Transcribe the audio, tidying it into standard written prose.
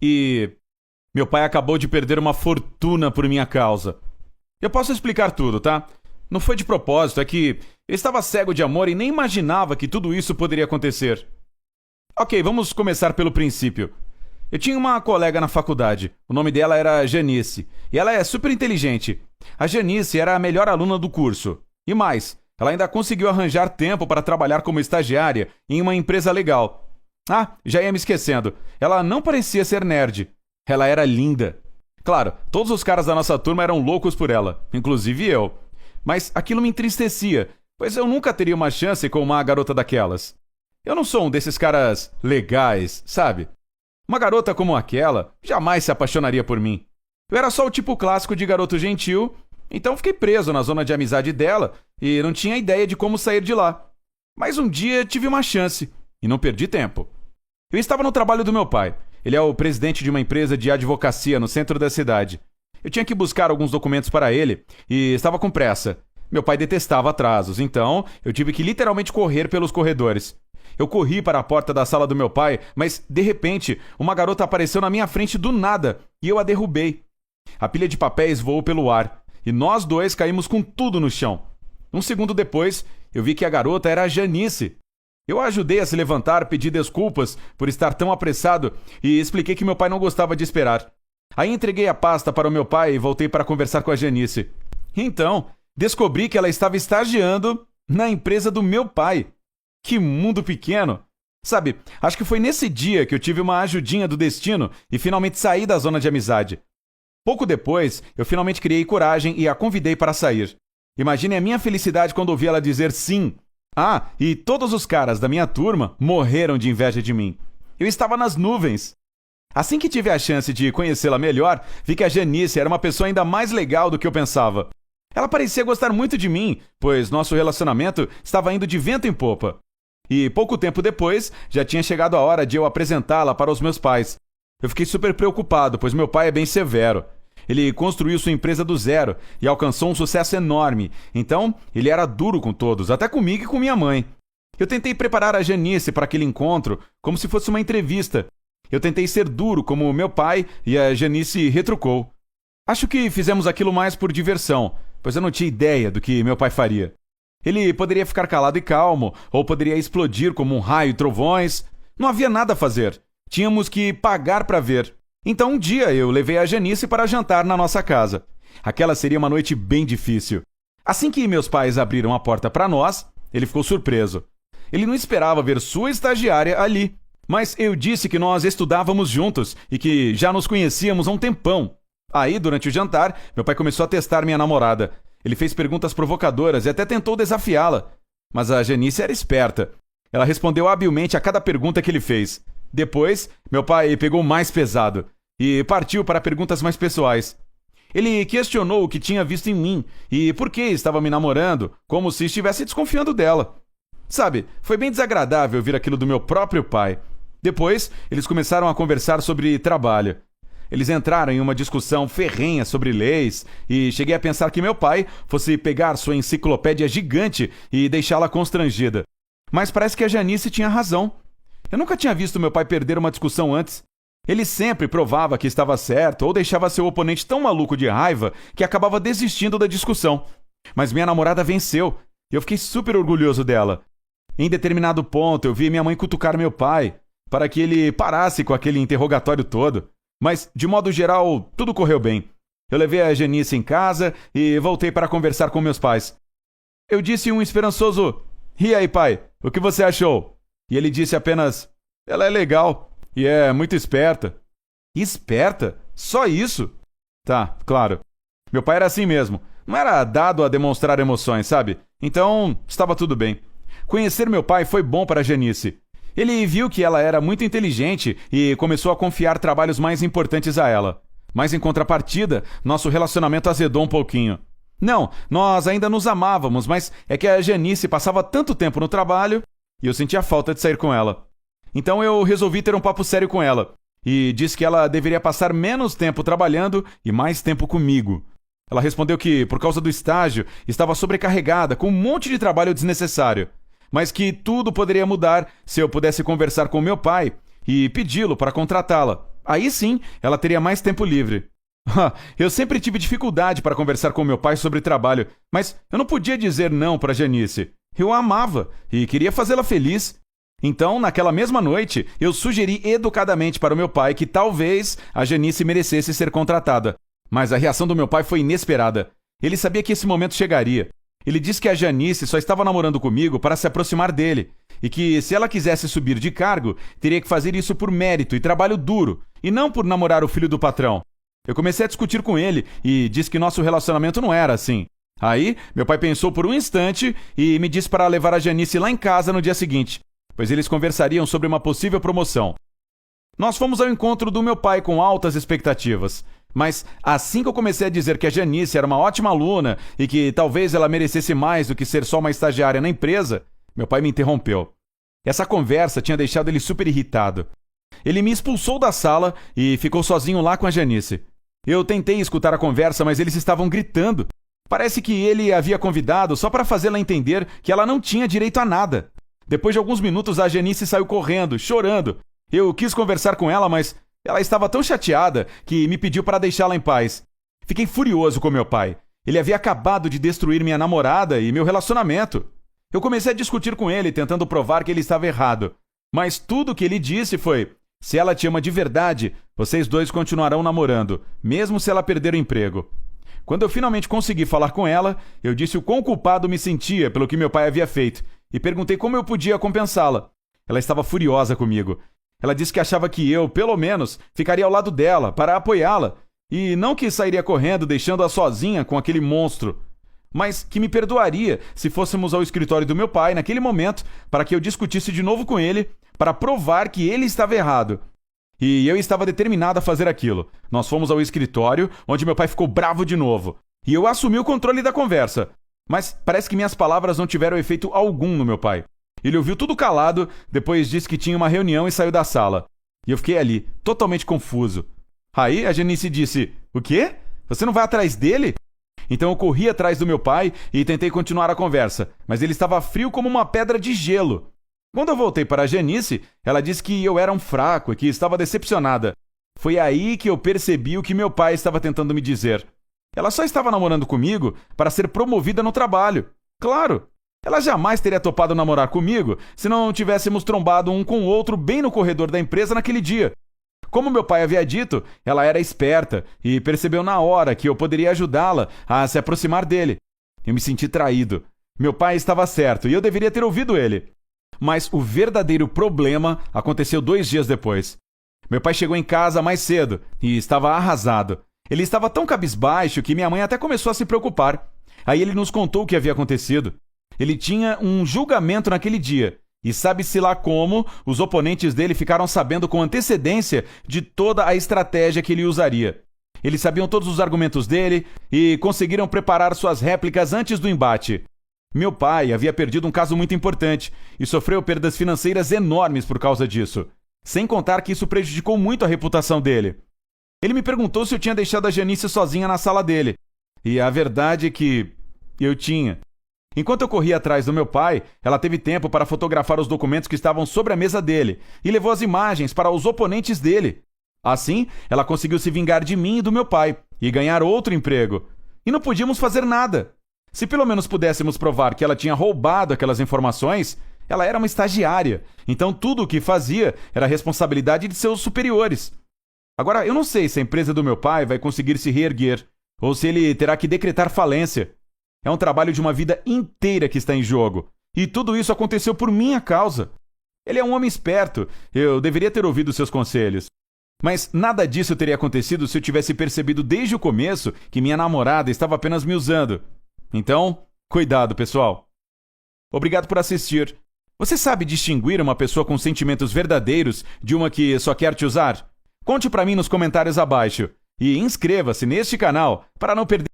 e meu pai acabou de perder uma fortuna por minha causa. Eu posso explicar tudo, tá? Não foi de propósito, é que eu estava cego de amor e nem imaginava que tudo isso poderia acontecer. Ok, vamos começar pelo princípio. Eu tinha uma colega na faculdade, o nome dela era Janice, e ela é super inteligente. A Janice era a melhor aluna do curso. E mais, ela ainda conseguiu arranjar tempo para trabalhar como estagiária em uma empresa legal. Ah, já ia me esquecendo, ela não parecia ser nerd. Ela era linda. Claro, todos os caras da nossa turma eram loucos por ela, inclusive eu. Mas aquilo me entristecia, pois eu nunca teria uma chance com uma garota daquelas. Eu não sou um desses caras legais, sabe? Uma garota como aquela jamais se apaixonaria por mim. Eu era só o tipo clássico de garoto gentil, então fiquei preso na zona de amizade dela e não tinha ideia de como sair de lá. Mas um dia tive uma chance e não perdi tempo. Eu estava no trabalho do meu pai. Ele é o presidente de uma empresa de advocacia no centro da cidade. Eu tinha que buscar alguns documentos para ele e estava com pressa. Meu pai detestava atrasos, então eu tive que literalmente correr pelos corredores. Eu corri para a porta da sala do meu pai, mas, de repente, uma garota apareceu na minha frente do nada e eu a derrubei. A pilha de papéis voou pelo ar e nós dois caímos com tudo no chão. Um segundo depois, eu vi que a garota era a Janice. Eu a ajudei a se levantar, pedi desculpas por estar tão apressado e expliquei que meu pai não gostava de esperar. Aí entreguei a pasta para o meu pai e voltei para conversar com a Janice. Então, descobri que ela estava estagiando na empresa do meu pai. Que mundo pequeno! Sabe, acho que foi nesse dia que eu tive uma ajudinha do destino e finalmente saí da zona de amizade. Pouco depois, eu finalmente criei coragem e a convidei para sair. Imagine a minha felicidade quando ouvi ela dizer sim. Ah, e todos os caras da minha turma morreram de inveja de mim. Eu estava nas nuvens. Assim que tive a chance de conhecê-la melhor, vi que a Janice era uma pessoa ainda mais legal do que eu pensava. Ela parecia gostar muito de mim, pois nosso relacionamento estava indo de vento em popa. E pouco tempo depois, já tinha chegado a hora de eu apresentá-la para os meus pais. Eu fiquei super preocupado, pois meu pai é bem severo. Ele construiu sua empresa do zero e alcançou um sucesso enorme. Então, ele era duro com todos, até comigo e com minha mãe. Eu tentei preparar a Janice para aquele encontro como se fosse uma entrevista. Eu tentei ser duro como meu pai e a Janice retrucou. Acho que fizemos aquilo mais por diversão, pois eu não tinha ideia do que meu pai faria. Ele poderia ficar calado e calmo, ou poderia explodir como um raio e trovões. Não havia nada a fazer. Tínhamos que pagar para ver. Então um dia eu levei a Janice para jantar na nossa casa. Aquela seria uma noite bem difícil. Assim que meus pais abriram a porta para nós, ele ficou surpreso. Ele não esperava ver sua estagiária ali. Mas eu disse que nós estudávamos juntos e que já nos conhecíamos há um tempão. Aí, durante o jantar, meu pai começou a testar minha namorada. Ele fez perguntas provocadoras e até tentou desafiá-la. Mas a Janice era esperta. Ela respondeu habilmente a cada pergunta que ele fez. Depois, meu pai pegou mais pesado e partiu para perguntas mais pessoais. Ele questionou o que tinha visto em mim e por que estava me namorando, como se estivesse desconfiando dela. Sabe, foi bem desagradável ouvir aquilo do meu próprio pai. Depois, eles começaram a conversar sobre trabalho. Eles entraram em uma discussão ferrenha sobre leis e cheguei a pensar que meu pai fosse pegar sua enciclopédia gigante e deixá-la constrangida. Mas parece que a Janice tinha razão. Eu nunca tinha visto meu pai perder uma discussão antes. Ele sempre provava que estava certo ou deixava seu oponente tão maluco de raiva que acabava desistindo da discussão. Mas minha namorada venceu e eu fiquei super orgulhoso dela. Em determinado ponto, eu vi minha mãe cutucar meu pai para que ele parasse com aquele interrogatório todo. Mas, de modo geral, tudo correu bem. Eu levei a Janice em casa e voltei para conversar com meus pais. Eu disse um esperançoso: "E aí, pai, o que você achou?" E ele disse apenas: "Ela é legal e é muito esperta." Esperta? Só isso? Tá, claro. Meu pai era assim mesmo. Não era dado a demonstrar emoções, sabe? Então, estava tudo bem. Conhecer meu pai foi bom para a Janice. Ele viu que ela era muito inteligente e começou a confiar trabalhos mais importantes a ela. Mas em contrapartida, nosso relacionamento azedou um pouquinho. Não, nós ainda nos amávamos, mas é que a Janice passava tanto tempo no trabalho e eu sentia falta de sair com ela. Então eu resolvi ter um papo sério com ela e disse que ela deveria passar menos tempo trabalhando e mais tempo comigo. Ela respondeu que, por causa do estágio, estava sobrecarregada com um monte de trabalho desnecessário, mas que tudo poderia mudar se eu pudesse conversar com meu pai e pedi-lo para contratá-la. Aí sim, ela teria mais tempo livre. Eu sempre tive dificuldade para conversar com meu pai sobre trabalho, mas eu não podia dizer não para Janice. Eu a amava e queria fazê-la feliz. Então, naquela mesma noite, eu sugeri educadamente para o meu pai que talvez a Janice merecesse ser contratada. Mas a reação do meu pai foi inesperada. Ele sabia que esse momento chegaria. Ele disse que a Janice só estava namorando comigo para se aproximar dele, e que se ela quisesse subir de cargo, teria que fazer isso por mérito e trabalho duro, e não por namorar o filho do patrão. Eu comecei a discutir com ele e disse que nosso relacionamento não era assim. Aí, meu pai pensou por um instante e me disse para levar a Janice lá em casa no dia seguinte, pois eles conversariam sobre uma possível promoção. Nós fomos ao encontro do meu pai com altas expectativas. Mas assim que eu comecei a dizer que a Janice era uma ótima aluna e que talvez ela merecesse mais do que ser só uma estagiária na empresa, meu pai me interrompeu. Essa conversa tinha deixado ele super irritado. Ele me expulsou da sala e ficou sozinho lá com a Janice. Eu tentei escutar a conversa, mas eles estavam gritando. Parece que ele a havia convidado só para fazê-la entender que ela não tinha direito a nada. Depois de alguns minutos, a Janice saiu correndo, chorando. Eu quis conversar com ela, mas ela estava tão chateada que me pediu para deixá-la em paz. Fiquei furioso com meu pai. Ele havia acabado de destruir minha namorada e meu relacionamento. Eu comecei a discutir com ele, tentando provar que ele estava errado. Mas tudo o que ele disse foi: se ela te ama de verdade, vocês dois continuarão namorando, mesmo se ela perder o emprego. Quando eu finalmente consegui falar com ela, eu disse o quão culpado me sentia pelo que meu pai havia feito e perguntei como eu podia compensá-la. Ela estava furiosa comigo. Ela disse que achava que eu, pelo menos, ficaria ao lado dela para apoiá-la e não que sairia correndo deixando-a sozinha com aquele monstro, mas que me perdoaria se fôssemos ao escritório do meu pai naquele momento para que eu discutisse de novo com ele para provar que ele estava errado. E eu estava determinado a fazer aquilo. Nós fomos ao escritório, onde meu pai ficou bravo de novo. E eu assumi o controle da conversa. Mas parece que minhas palavras não tiveram efeito algum no meu pai. Ele ouviu tudo calado, depois disse que tinha uma reunião e saiu da sala. E eu fiquei ali, totalmente confuso. Aí a Janice disse: "O quê? Você não vai atrás dele?" Então eu corri atrás do meu pai e tentei continuar a conversa, mas ele estava frio como uma pedra de gelo. Quando eu voltei para a Janice, ela disse que eu era um fraco e que estava decepcionada. Foi aí que eu percebi o que meu pai estava tentando me dizer. Ela só estava namorando comigo para ser promovida no trabalho. Claro! Ela jamais teria topado namorar comigo se não tivéssemos trombado um com o outro bem no corredor da empresa naquele dia. Como meu pai havia dito, ela era esperta e percebeu na hora que eu poderia ajudá-la a se aproximar dele. Eu me senti traído. Meu pai estava certo e eu deveria ter ouvido ele. Mas o verdadeiro problema aconteceu 2 dias depois. Meu pai chegou em casa mais cedo e estava arrasado. Ele estava tão cabisbaixo que minha mãe até começou a se preocupar. Aí ele nos contou o que havia acontecido. Ele tinha um julgamento naquele dia, e sabe-se lá como os oponentes dele ficaram sabendo com antecedência de toda a estratégia que ele usaria. Eles sabiam todos os argumentos dele e conseguiram preparar suas réplicas antes do embate. Meu pai havia perdido um caso muito importante e sofreu perdas financeiras enormes por causa disso, sem contar que isso prejudicou muito a reputação dele. Ele me perguntou se eu tinha deixado a Janice sozinha na sala dele, e a verdade é que eu tinha. Enquanto eu corria atrás do meu pai, ela teve tempo para fotografar os documentos que estavam sobre a mesa dele e levou as imagens para os oponentes dele. Assim, ela conseguiu se vingar de mim e do meu pai e ganhar outro emprego. E não podíamos fazer nada. Se pelo menos pudéssemos provar que ela tinha roubado aquelas informações, ela era uma estagiária, então tudo o que fazia era responsabilidade de seus superiores. Agora, eu não sei se a empresa do meu pai vai conseguir se reerguer ou se ele terá que decretar falência. É um trabalho de uma vida inteira que está em jogo. E tudo isso aconteceu por minha causa. Ele é um homem esperto. Eu deveria ter ouvido seus conselhos. Mas nada disso teria acontecido se eu tivesse percebido desde o começo que minha namorada estava apenas me usando. Então, cuidado, pessoal. Obrigado por assistir. Você sabe distinguir uma pessoa com sentimentos verdadeiros de uma que só quer te usar? Conte pra mim nos comentários abaixo. E inscreva-se neste canal para não perder